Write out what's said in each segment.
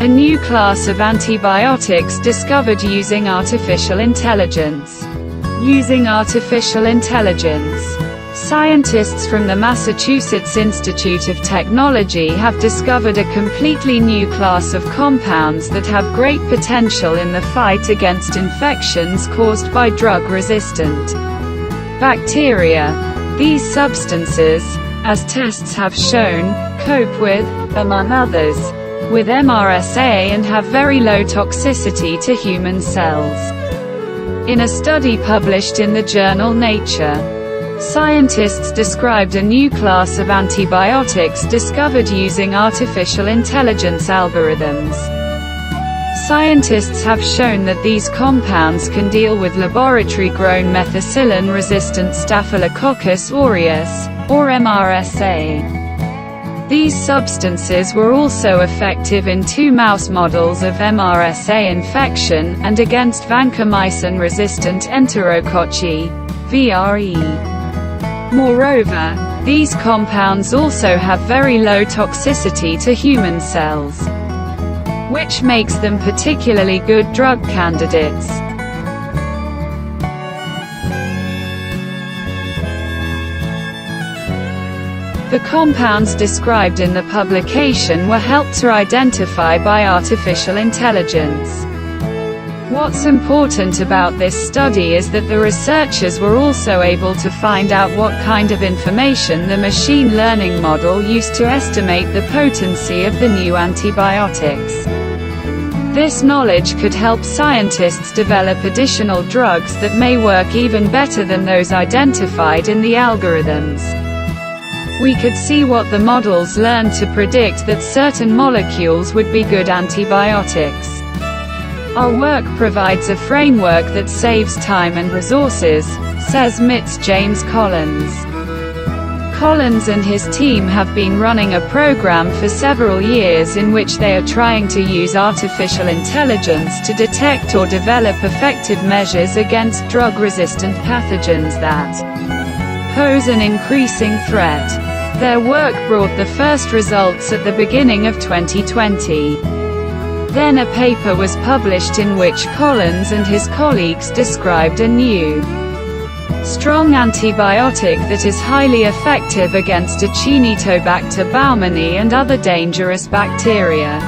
a new class of antibiotics discovered using artificial intelligence. Using artificial intelligence, scientists from the Massachusetts Institute of Technology have discovered a completely new class of compounds that have great potential in the fight against infections caused by drug-resistant bacteria. These substances, as tests have shown, cope with, among others, with MRSA and have very low toxicity to human cells. In a study published in the journal Nature, scientists described a new class of antibiotics discovered using artificial intelligence algorithms. Scientists have shown that these compounds can deal with laboratory-grown methicillin-resistant Staphylococcus aureus, or MRSA. These substances were also effective in 2 mouse models of MRSA infection, and against vancomycin-resistant enterococci, VRE. Moreover, these compounds also have very low toxicity to human cells, which makes them particularly good drug candidates. The compounds described in the publication were helped to identify by artificial intelligence. What's important about this study is that the researchers were also able to find out what kind of information the machine learning model used to estimate the potency of the new antibiotics. This knowledge could help scientists develop additional drugs that may work even better than those identified in the algorithms. We could see what the models learned to predict that certain molecules would be good antibiotics. Our work provides a framework that saves time and resources, says MIT's James Collins. Collins and his team have been running a program for several years in which they are trying to use artificial intelligence to detect or develop effective measures against drug-resistant pathogens that pose an increasing threat. Their work brought the first results at the beginning of 2020. Then a paper was published in which Collins and his colleagues described a new, strong antibiotic that is highly effective against Acinetobacter baumannii and other dangerous bacteria.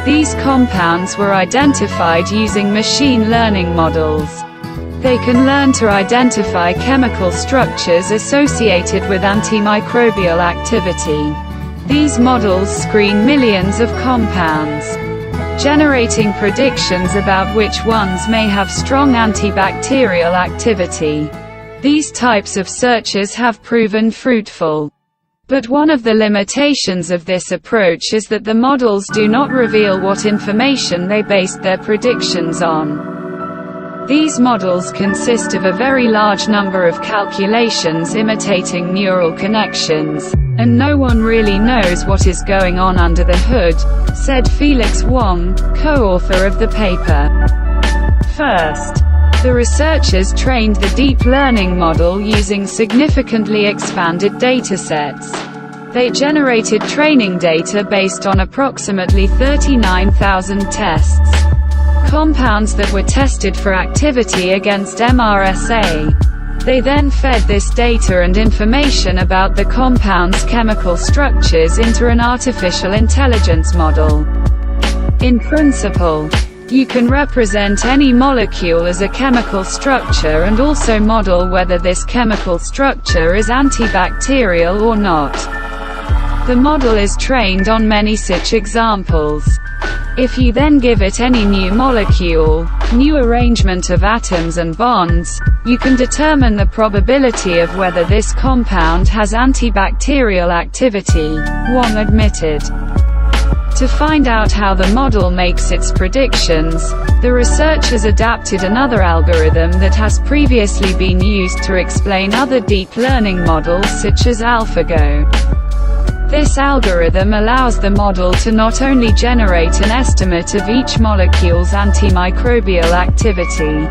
These compounds were identified using machine learning models. They can learn to identify chemical structures associated with antimicrobial activity. These models screen millions of compounds, generating predictions about which ones may have strong antibacterial activity. These types of searches have proven fruitful. But one of the limitations of this approach is that the models do not reveal what information they based their predictions on. These models consist of a very large number of calculations imitating neural connections, and no one really knows what is going on under the hood, said Felix Wong, co-author of the paper. First, the researchers trained the deep learning model using significantly expanded datasets. They generated training data based on approximately 39,000 tests. Compounds that were tested for activity against MRSA. They then fed this data and information about the compound's chemical structures into an artificial intelligence model. In principle, you can represent any molecule as a chemical structure and also model whether this chemical structure is antibacterial or not. The model is trained on many such examples. If you then give it any new molecule, new arrangement of atoms and bonds, you can determine the probability of whether this compound has antibacterial activity, Wong admitted. To find out how the model makes its predictions, the researchers adapted another algorithm that has previously been used to explain other deep learning models such as AlphaGo. This algorithm allows the model to not only generate an estimate of each molecule's antimicrobial activity,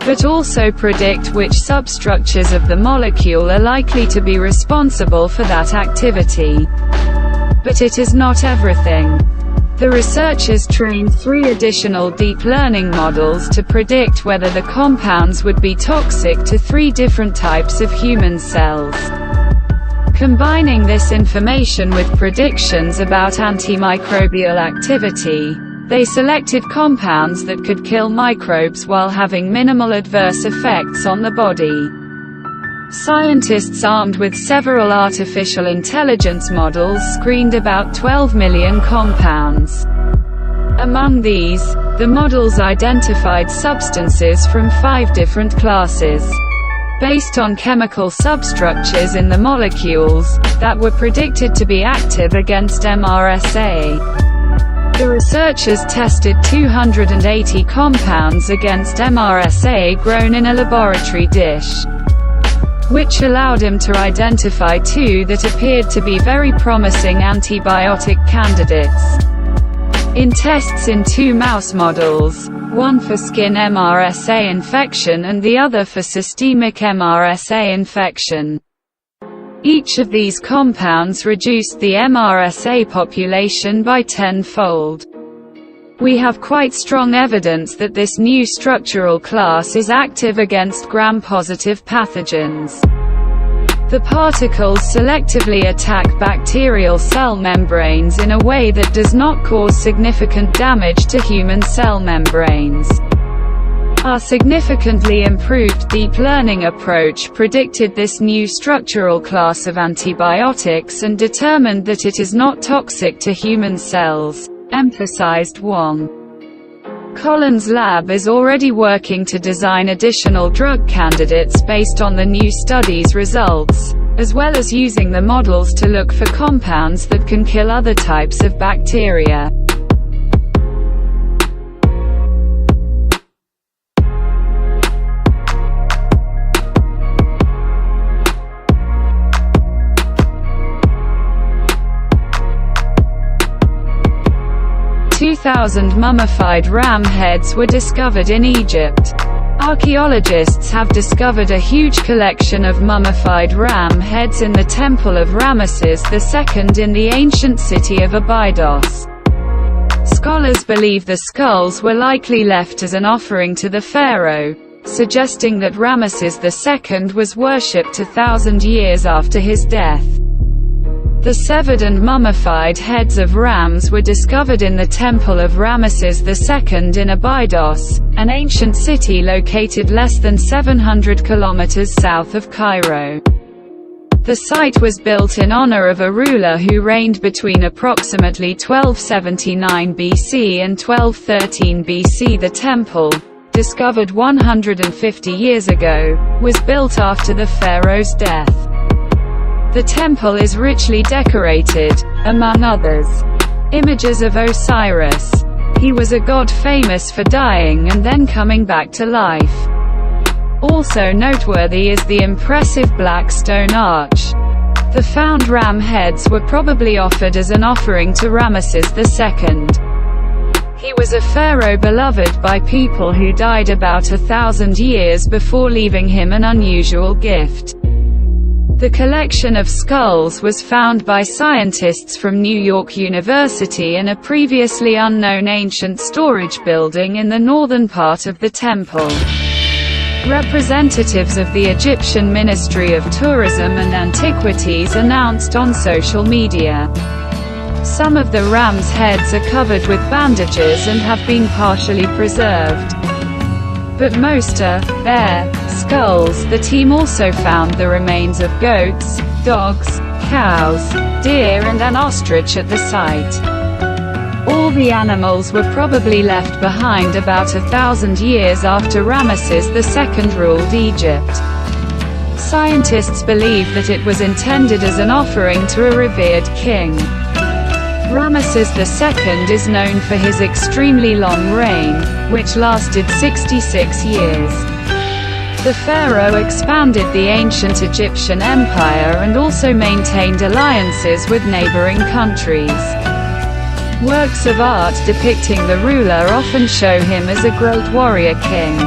but also predict which substructures of the molecule are likely to be responsible for that activity. But it is not everything. The researchers trained 3 additional deep learning models to predict whether the compounds would be toxic to 3 different types of human cells. Combining this information with predictions about antimicrobial activity, they selected compounds that could kill microbes while having minimal adverse effects on the body. Scientists armed with several artificial intelligence models screened about 12 million compounds. Among these, the models identified substances from 5 different classes, based on chemical substructures in the molecules, that were predicted to be active against MRSA. The researchers tested 280 compounds against MRSA grown in a laboratory dish, which allowed him to identify 2 that appeared to be very promising antibiotic candidates. In tests in 2 mouse models, one for skin MRSA infection and the other for systemic MRSA infection, each of these compounds reduced the MRSA population by 10-fold. We have quite strong evidence that this new structural class is active against gram-positive pathogens. The particles selectively attack bacterial cell membranes in a way that does not cause significant damage to human cell membranes. Our significantly improved deep learning approach predicted this new structural class of antibiotics and determined that it is not toxic to human cells, emphasized Wang. Collins' lab is already working to design additional drug candidates based on the new study's results, as well as using the models to look for compounds that can kill other types of bacteria. "2,000 mummified ram heads were discovered in Egypt. Archaeologists have discovered a huge collection of mummified ram heads in the temple of Ramesses II in the ancient city of Abydos. Scholars believe the skulls were likely left as an offering to the pharaoh, suggesting that Ramesses II was worshipped 1,000 years after his death. The severed and mummified heads of rams were discovered in the temple of Ramesses II in Abydos, an ancient city located less than 700 kilometers south of Cairo. The site was built in honor of a ruler who reigned between approximately 1279 BC and 1213 BC. The temple, discovered 150 years ago, was built after the pharaoh's death. The temple is richly decorated, among others, images of Osiris. He was a god famous for dying and then coming back to life. Also noteworthy is the impressive black stone arch. The found ram heads were probably offered as an offering to Ramesses II. He was a pharaoh beloved by people who died about 1,000 years before leaving him an unusual gift. The collection of skulls was found by scientists from New York University in a previously unknown ancient storage building in the northern part of the temple. Representatives of the Egyptian Ministry of Tourism and Antiquities announced on social media. Some of the rams' heads are covered with bandages and have been partially preserved, but most are bare skulls. The team also found the remains of goats, dogs, cows, deer and an ostrich at the site. All the animals were probably left behind about 1,000 years after Ramesses II ruled Egypt. Scientists believe that it was intended as an offering to a revered king. Ramesses II is known for his extremely long reign, which lasted 66 years. The pharaoh expanded the ancient Egyptian empire and also maintained alliances with neighboring countries. Works of art depicting the ruler often show him as a great warrior king.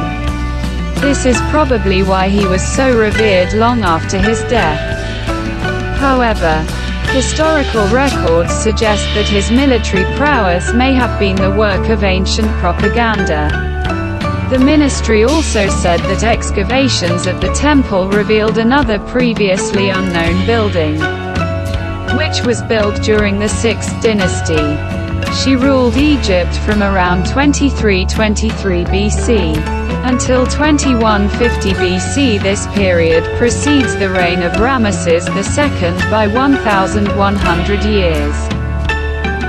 This is probably why he was so revered long after his death. However, Historical records suggest that his military prowess may have been the work of ancient propaganda. The ministry also said that excavations at the temple revealed another previously unknown building, which was built during the 6th dynasty. She ruled Egypt from around 2323 BC until 2150 BC. This period precedes the reign of Ramesses II by 1,100 years.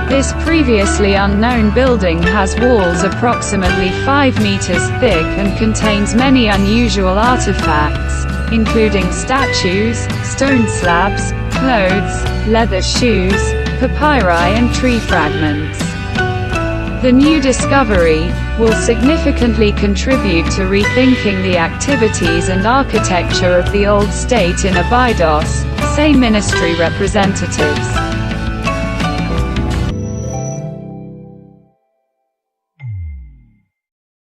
This previously unknown building has walls approximately 5 meters thick and contains many unusual artifacts, including statues, stone slabs, clothes, leather shoes, papyri and tree fragments. The new discovery will significantly contribute to rethinking the activities and architecture of the old state in Abydos, say ministry representatives.